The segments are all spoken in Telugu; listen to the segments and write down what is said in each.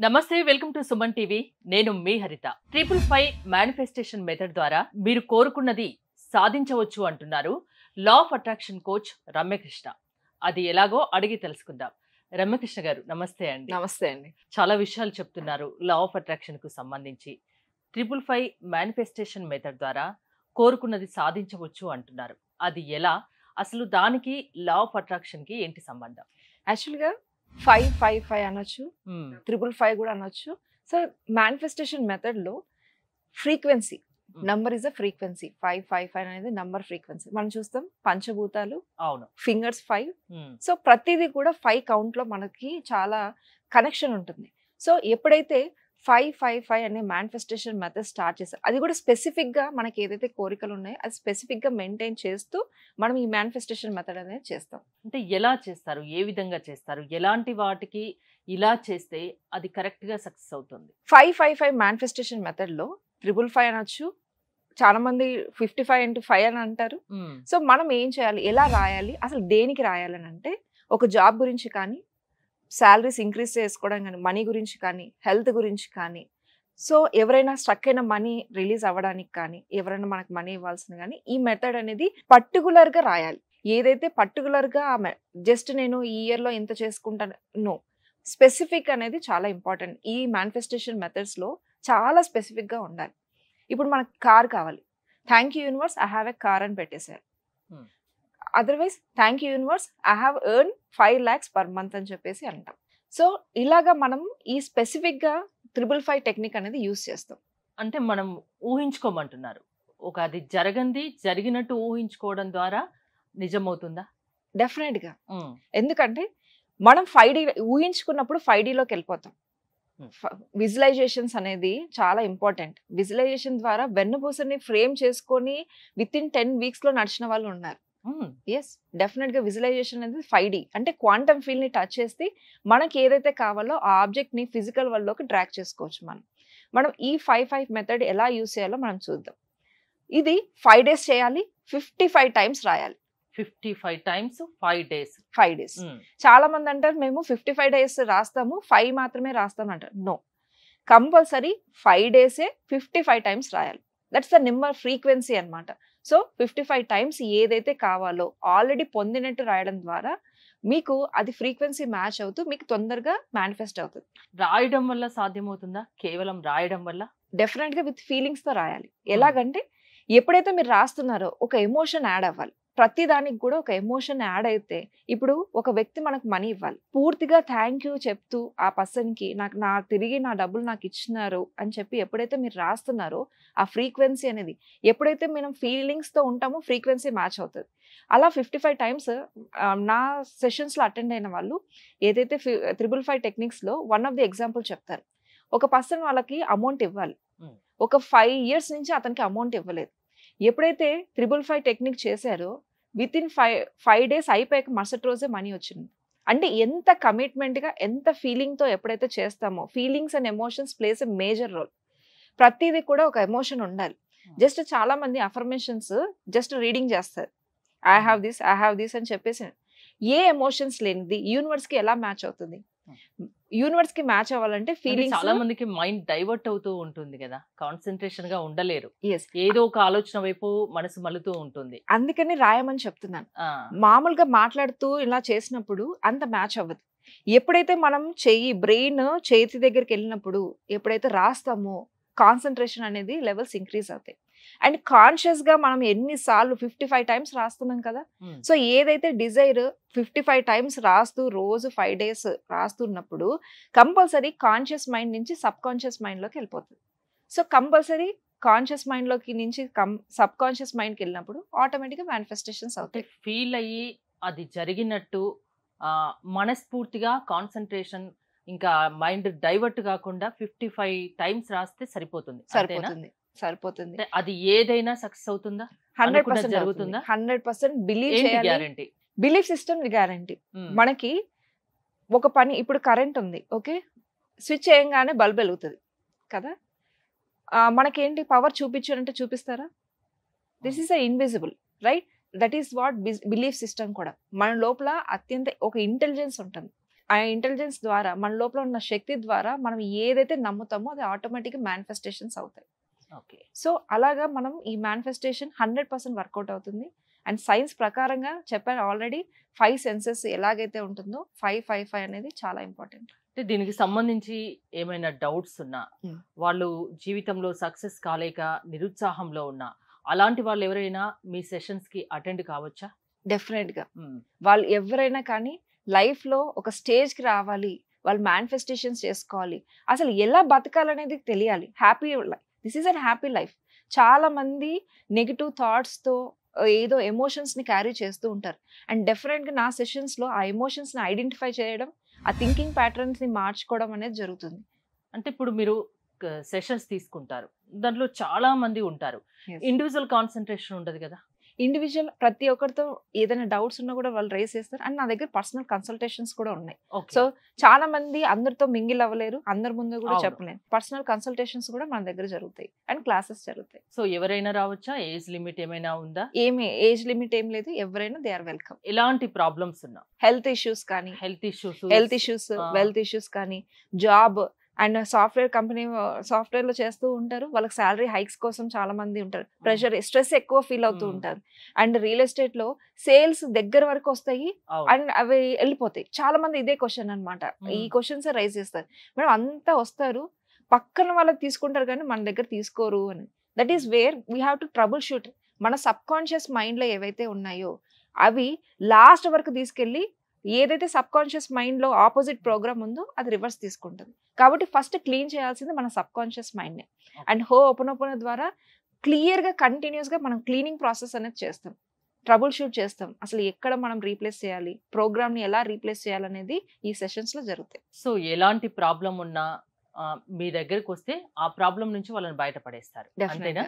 నమస్తే వెల్కమ్ టు సుమన్ టీవీ. నేను మీ హరిత. 555 మేనిఫెస్టేషన్ మెథడ్ ద్వారా మీరు కోరుకున్నది సాధించవచ్చు అంటున్నారు law of attraction coach Ramyakrishna. అది ఎలాగో అడిగి తెలుసుకుందాం. రమ్యకృష్ణ గారు నమస్తే అండి. నమస్తే అండి. చాలా విషయాలు చెప్తున్నారు లా ఆఫ్ అట్రాక్షన్ కు సంబంధించి. 555 మేనిఫెస్టేషన్ మెథడ్ ద్వారా కోరుకున్నది సాధించవచ్చు అంటున్నారు. అది ఎలా? అసలు దానికి లా ఆఫ్ అట్రాక్షన్ కి ఏంటి సంబంధం? యాక్చువల్గా 555 అనొచ్చు, 555 కూడా అనొచ్చు. సో మేనిఫెస్టేషన్ మెథడ్లో frequency number is a frequency. 555 అనేది నంబర్ ఫ్రీక్వెన్సీ. మనం చూస్తాం పంచభూతాలు, అవును, ఫింగర్స్ 5. సో ప్రతిదీ కూడా 5 కౌంట్లో మనకి చాలా కనెక్షన్ ఉంటుంది. సో ఎప్పుడైతే 555 అనే మేనిఫెస్టేషన్ మెథడ్ స్టార్ట్ చేస్తారు, అది కూడా స్పెసిఫిక్గా మనకి ఏదైతే కోరికలు ఉన్నాయో అది స్పెసిఫిక్గా మెయింటైన్ చేస్తూ మనం ఈ మేనిఫెస్టేషన్ మెథడ్ అనేది చేస్తాం. అంటే ఎలా చేస్తారు? ఏ విధంగా చేస్తారు? ఎలాంటి వాటికి ఇలా చేస్తే అది కరెక్ట్ గా సక్సెస్ అవుతుంది? 555 మేనిఫెస్టేషన్ మెథడ్లో 555 అనొచ్చు, చాలా మంది 55 into 5 అని అంటారు. సో మనం ఏం చేయాలి, ఎలా రాయాలి, అసలు దేనికి రాయాలని అంటే ఒక జాబ్ గురించి కానీ, శాలరీస్ ఇంక్రీజ్ చేసుకోవడం కానీ, మనీ గురించి కానీ, హెల్త్ గురించి కానీ, సో ఎవరైనా స్ట్రక్ అయిన మనీ రిలీజ్ అవ్వడానికి కానీ, ఎవరైనా మనకు మనీ ఇవ్వాల్సింది కానీ, ఈ మెథడ్ అనేది పర్టికులర్గా రాయాలి. ఏదైతే పర్టికులర్గా జస్ట్ నేను ఈ ఇయర్లో ఇంత చేసుకుంటాను, నో, స్పెసిఫిక్ అనేది చాలా ఇంపార్టెంట్. ఈ మేనిఫెస్టేషన్ మెథడ్స్లో చాలా స్పెసిఫిక్గా ఉండాలి. ఇప్పుడు మనకు కార్ కావాలి, thank you universe I have a car అని పెట్టేశారు. Otherwise thank you universe I have earn 5 lakhs per month అని చెప్పేసి అంటాం. సో ఇలాగా మనం ఈ స్పెసిఫిక్గా 555 టెక్నిక్ అనేది యూస్ చేస్తాం. అంటే మనం ఊహించుకోమంటున్నారు. ఒక అది జరిగినట్టు ఊహించుకోవడం ద్వారా నిజమవుతుందా? డెఫినెట్గా. ఎందుకంటే మనం 5D ఊహించుకున్నప్పుడు 5Dలోకి వెళ్ళిపోతాం. విజువలైజేషన్స్ అనేది చాలా ఇంపార్టెంట్. విజువలైజేషన్ ద్వారా వెన్నుపూసని ఫ్రేమ్ చేసుకొని విత్ ఇన్ 10 weeksలో నడిచిన వాళ్ళు ఉన్నారు. ఎస్, డెఫినెట్గా విజువలైజేషన్ అనేది 5D అంటే క్వాంటమ్ ఫీల్డ్ని టచ్ చేసి మనకి ఏదైతే కావాలో ఆ ఆబ్జెక్ట్ని ఫిజికల్ వరల్డ్లోకి డ్రాక్ చేసుకోవచ్చు. మనం ఈ 555 మెథడ్ ఎలా యూస్ చేయాలో మనం చూద్దాం. ఇది 5 days చేయాలి, 55 times రాయాలి. 55 times 5 days. 5 days. చాలా మంది అంటారు మేము 55 days రాస్తాము, 5 మాత్రమే రాస్తాము అంటారు. నో, కంపల్సరీ 5 days 55 times రాయాలి. దట్స్ ద నెంబర్ ఫ్రీక్వెన్సీ అనమాట. సో 55 times ఏదైతే కావాలో ఆల్రెడీ పొందినట్టు రాయడం ద్వారా మీకు అది ఫ్రీక్వెన్సీ మ్యాచ్ అవుతూ మీకు తొందరగా మేనిఫెస్ట్ అవుతుంది. రాయడం వల్ల సాధ్యమవుతుందా? కేవలం రాయడం వల్ల? డెఫినెట్గా విత్ ఫీలింగ్స్తో రాయాలి. ఎలాగంటే ఎప్పుడైతే మీరు రాస్తున్నారో ఒక ఎమోషన్ యాడ్ అవ్వాలి. ప్రతి దానికి కూడా ఒక ఎమోషన్ యాడ్ అయితే, ఇప్పుడు ఒక వ్యక్తి మనకు మనీ ఇవ్వాలి, పూర్తిగా థ్యాంక్ యూ చెప్తూ ఆ పర్సన్కి తిరిగి నా డబ్బులు నాకు ఇచ్చినారు అని చెప్పి ఎప్పుడైతే మీరు రాస్తున్నారో ఆ ఫ్రీక్వెన్సీ అనేది ఎప్పుడైతే మనం ఫీలింగ్స్తో ఉంటామో ఫ్రీక్వెన్సీ మ్యాచ్ అవుతుంది. అలా 55 times నా సెషన్స్లో అటెండ్ అయిన వాళ్ళు ఏదైతే 555 టెక్నిక్స్లో వన్ ఆఫ్ ది ఎగ్జాంపుల్ చెప్తారు. ఒక పర్సన్ వాళ్ళకి అమౌంట్ ఇవ్వాలి, ఒక 5 years నుంచి అతనికి అమౌంట్ ఇవ్వలేదు. ఎప్పుడైతే 555 టెక్నిక్ చేశారో విత్ ఇన్ 5 days అయిపోయాక మరుసటి రోజే మనీ వచ్చింది. అంటే ఎంత కమిట్మెంట్గా, ఎంత ఫీలింగ్తో ఎప్పుడైతే చేస్తామో, feelings and emotions plays a major role. ప్రతిదీ కూడా ఒక ఎమోషన్ ఉండాలి. జస్ట్ చాలా మంది అఫర్మేషన్స్ జస్ట్ రీడింగ్ చేస్తారు, ఐ హ్యావ్ దిస్ అని చెప్పేసి. ఏ ఎమోషన్స్ లేనిది యూనివర్స్కి ఎలా మ్యాచ్ అవుతుంది? యూనివర్స్ కి మ్యాచ్ అవ్వాలంటే ఫీలింగ్స్. చాలా మందికి మైండ్ డైవర్ట్ అవుతూ ఉంటుంది కదా, కాన్సన్ట్రేషన్ గా ఉండలేరు. ఏదో ఒక ఆలోచన వైపు మనసు మలుతూ ఉంటుంది. అందుకని రాయమని చెప్తున్నాను. మామూలుగా మాట్లాడుతూ ఇలా చేసినప్పుడు అంత మ్యాచ్ అవ్వదు. ఎప్పుడైతే మనం బ్రెయిన్ చేతి దగ్గరికి వెళ్ళినప్పుడు ఎప్పుడైతే రాస్తామో కాన్సన్ట్రేషన్ అనేది లెవెల్స్ ఇంక్రీజ్ అవుతాయి. అండ్ కాన్షియస్ గా మనం ఎన్నిసార్లు 55 times రాస్తున్నాం కదా, సో ఏదైతే డిజైర్ 55 times రాస్తూ రోజు 5 days రాస్తున్నప్పుడు కంపల్సరీ కాన్షియస్ మైండ్ నుంచి సబ్ కాన్షియస్ మైండ్లోకి వెళ్ళిపోతుంది. సో కంపల్సరీ కాన్షియస్ మైండ్లోకి నుంచి సబ్ కాన్షియస్ మైండ్కి వెళ్ళినప్పుడు ఆటోమేటిక్గా మేనిఫెస్టేషన్స్ అవుతాయి. ఫీల్ అయ్యి అది జరిగినట్టు మనస్ఫూర్తిగా కాన్సన్ట్రేషన్, ఇంకా మైండ్ డైవర్ట్ కాకుండా 55 times రాస్తే సరిపోతుంది. సరిపోతుంది. అది ఏదైనా సక్సెస్ అవుతుందా? 100% జరుగుతుందా? 100% బిలీవ్ చేయాలి. Guarantee, belief system guarantee. మనకి ఒక పని, ఇప్పుడు కరెంట్ ఉంది, ఓకే, స్విచ్ చేయగానే బల్బ్ వెలుగుతుంది కదా, మనకేంటి పవర్ చూపించారంటే చూపిస్తారా? This is a invisible, right? That is what belief system కూడా. మన లోపల అత్యంత ఒక ఇంటెలిజెన్స్ ఉంటుంది. ఆ ఇంటెలిజెన్స్ ద్వారా మన లోపల ఉన్న శక్తి ద్వారా మనం ఏదైతే నమ్ముతామో అది ఆటోమేటిక్గా మేనిఫెస్టేషన్స్ అవుతాయి. ఓకే. సో అలాగా మనం ఈ మేనిఫెస్టేషన్ 100% వర్కౌట్ అవుతుంది. అండ్ సైన్స్ ప్రకారంగా చెప్పాను ఆల్రెడీ 5 సెన్సెస్ ఎలాగైతే ఉంటుందో 5 అనేది చాలా ఇంపార్టెంట్. అంటే దీనికి సంబంధించి ఏమైనా డౌట్స్ ఉన్నా, వాళ్ళు జీవితంలో సక్సెస్ కాలేక నిరుత్సాహంలో ఉన్నా, అలాంటి వాళ్ళు ఎవరైనా మీ సెషన్స్ కి అటెండ్ కావచ్చా? డెఫినెట్గా వాళ్ళు ఎవరైనా కానీ లైఫ్లో ఒక స్టేజ్కి రావాలి, వాళ్ళు మేనిఫెస్టేషన్స్ చేసుకోవాలి, అసలు ఎలా బతకాలనేది తెలియాలి. Happy life, this is an happy life. చాలా మంది నెగిటివ్ థాట్స్తో ఏదో ఎమోషన్స్ని క్యారీ చేస్తూ ఉంటారు. అండ్ డెఫినెట్గా నా సెషన్స్లో ఆ ఎమోషన్స్ని ఐడెంటిఫై చేయడం, ఆ థింకింగ్ ప్యాటర్న్స్ని మార్చుకోవడం అనేది జరుగుతుంది. అంటే ఇప్పుడు మీరు సెషన్స్ తీసుకుంటారు, దాంట్లో చాలా మంది ఉంటారు, ఇండివిజువల్ కాన్సన్ట్రేషన్ ఉండదు కదా? ఇండివిజువల్ ప్రతి ఒక్కరితో ఏదైనా డౌట్స్ ఉన్నా కూడా వాళ్ళు రేస్ చేస్తారు. అండ్ నా దగ్గర పర్సనల్ కన్సల్టేషన్స్ కూడా ఉన్నాయి. సో చాలా మంది అందరితో మింగిల్ అవ్వలేరు, అందరి ముందు కూడా చెప్పలేరు. పర్సనల్ కన్సల్టేషన్స్ కూడా మన దగ్గర జరుగుతాయి అండ్ క్లాసెస్ జరుగుతాయి. సో ఎవరైనా రావచ్చా? ఏజ్ లిమిట్ ఏమైనా ఉందా? ఏజ్ లిమిట్ ఏం లేదు, ఎవరైనా దే ఆర్ వెల్కమ్. ఎలాంటి ప్రాబ్లమ్స్ ఉన్నా, హెల్త్ ఇష్యూస్ కానీ, హెల్త్ ఇష్యూస్, వెల్త్ ఇష్యూస్ కానీ, జాబ్ అండ్ సాఫ్ట్వేర్ లో చేస్తూ ఉంటారు, వాళ్ళకి శాలరీ హైక్స్ కోసం చాలా మంది ఉంటారు, ప్రెషర్ స్ట్రెస్ ఎక్కువ ఫీల్ అవుతూ ఉంటారు. అండ్ రియల్ ఎస్టేట్ లో సేల్స్ దగ్గర వరకు వస్తాయి అండ్ అవి వెళ్ళిపోతాయి. చాలా మంది ఇదే క్వశ్చన్ అన్నమాట, ఈ క్వశ్చన్స్ రైజ్ చేస్తారు. మేడం అంతా వస్తారు, పక్కన వాళ్ళకి తీసుకుంటారు కానీ మన దగ్గర తీసుకోరు అని. That is where we have to trouble shoot. మన సబ్ కాన్షియస్ మైండ్ లో ఏవైతే ఉన్నాయో అవి లాస్ట్ వరకు తీసుకెళ్లి ఏదైతే సబ్ కాన్షియస్ మైండ్ లో ఆపోజిట్ ప్రోగ్రామ్ ఉందో అది రివర్స్ తీసుకుంటుంది. కాబట్టి ఫస్ట్ క్లీన్ చేయాల్సింది మన సబ్ కాన్షియస్ మైండ్ నే. అండ్ ఓపెన్ ద్వారా క్లియర్ గా కంటిన్యూస్ గా మనం క్లీనింగ్ ప్రాసెస్ అనేది చేస్తాం, ట్రబుల్ షూట్ చేస్తాం. అసలు ఎక్కడ మనం రీప్లేస్ చేయాలి, ప్రోగ్రామ్ ని ఎలా రీప్లేస్ చేయాలనేది ఈ సెషన్స్ లో జరుగుతాయి. సో ఎలాంటి ప్రాబ్లం ఉన్నా మీ దగ్గరకు వస్తే ఆ ప్రాబ్లం నుంచి వాళ్ళని బయటపడేస్తారు, అంతేనా?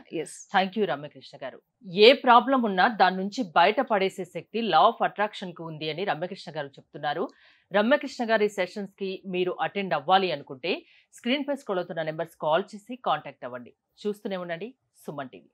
థ్యాంక్ యూ రమ్యకృష్ణ గారు. ఏ ప్రాబ్లం ఉన్నా దాని నుంచి బయటపడేసే శక్తి లా ఆఫ్ అట్రాక్షన్ కు ఉంది అని రమ్యకృష్ణ గారు చెప్తున్నారు. రమ్యకృష్ణ గారి సెషన్స్ కి మీరు అటెండ్ అవ్వాలి అనుకుంటే స్క్రీన్ పై స్క్రోల్ అవుతున్న నెంబర్స్ కాల్ చేసి కాంటాక్ట్ అవ్వండి. చూస్తూనే ఉండండి సుమన్ టీవీ.